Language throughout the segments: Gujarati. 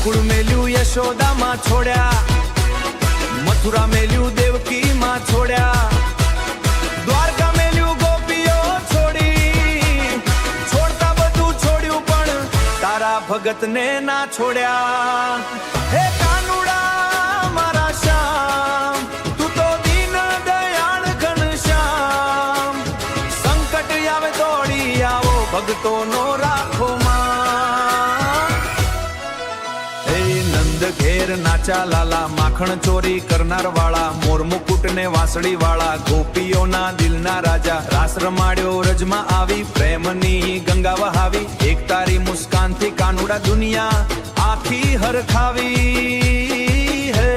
ગોકુળ મેલ્યું યશોદામાં છોડ્યા, મથુરા મેલ્યું દેવકીમાં છોડ્યા, દ્વારકા મેલ્યું ગોપીઓ છોડી. છોડતા બધું છોડ્યું પણ તારા ભગતને ના છોડ્યા. હે કાનુડા મારા શ્યામ, તું તો દીન દયાળ ઘનશ્યામ. સંકટ આવે દોડી આવો, ભગતોનો રાખો માં. હે નંદ ઘેર નાચા લાલા, માખણ ચોરી કરનાર વાળા, મોર મુકુટ ને વાંસળી વાળા, ગોપીઓના દિલના રાજા. રાસ રમાડ્યો રજમાં આવી, પ્રેમની ગંગા વહાવી. એક તારી મુસ્કાનથી કાનુડા દુનિયા આખી હરખાવી. હે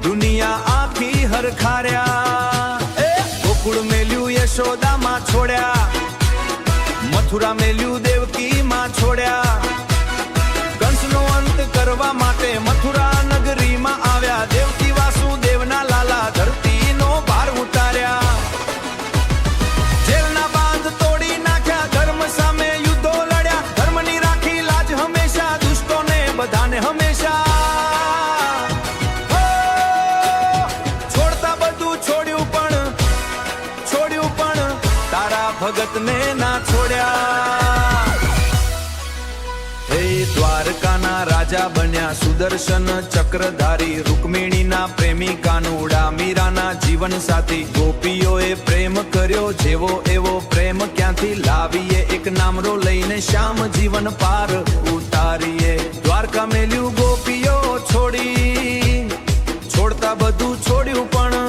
દુનિયા આખી હરખાર્યા. એ ગોકુળ મેલ્યું યશોદામાં છોડ્યા, મથુરા મેલ્યું દેવકીમાં છોડ્યા. કંસનો અંત કરવા માટે મથુરા નગરીમાં આવ્યા. દેવકી વાસુદેવના લાલા ધરતીનો ભાર ઉતાર્યા. જેલના બાંધ તોડી નાખ્યા, ધર્મ સામે યુદ્ધો લડ્યા. ધર્મની રાખી લાજ હંમેશા, દુષ્ટોને બધાને હંમેશા. છોડતા બધું છોડ્યું પણ તારા ભગતને ના છોડ્યા. હે દ્વારકાના રાજા બન્યા, સુદર્શન ચક્રધારી. રૂકમિણીના પ્રેમી કાનુડા, મીરાના જીવન સાથી. ગોપીઓએ પ્રેમ કર્યો જેવો એવો પ્રેમ ક્યાંથી લાવીએ. એક નામરો લઈને શ્યામ જીવન પાર ઉતારીએ. દ્વારકા મેલ્યું ગોપીઓ છોડી, છોડતા બધું છોડ્યું પણ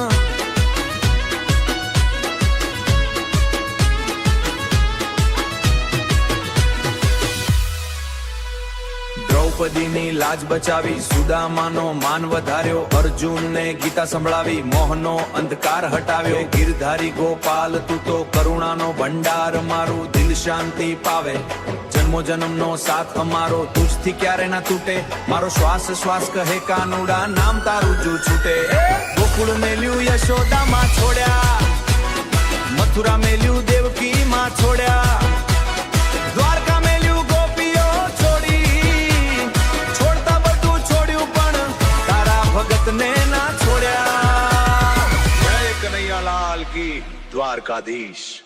દ્રૌપદીની લાજ બચાવી. સુદામાનો માન વધાર્યો, અર્જુનને ગીતા સંભળાવી. મોહનો અંધકાર હટાવ્યો. ગીરધારી ગોપાલ તું તો કરુણાનો ભંડાર. મારું દિલ શાંતિ પાવે, જન્મો જન્મનો સાથ અમારો. તુજથી ક્યારે ના તૂટે, મારો શ્વાસ શ્વાસ કહે કાનુડા, નામ તારું જો છૂટે. ગોકુળ મેલ્યું યશોદામાં છોડ્યા, મથુરા મેલ્યું દેવકીમાં છોડ્યા. દ્વારકા મેલ્યું ગોપીઓ છોડી. છોડતા બધું છોડ્યું પણ તારા ભગતને ના છોડ્યા. જય કનૈયાલાલ કી દ્વારકાધીશ.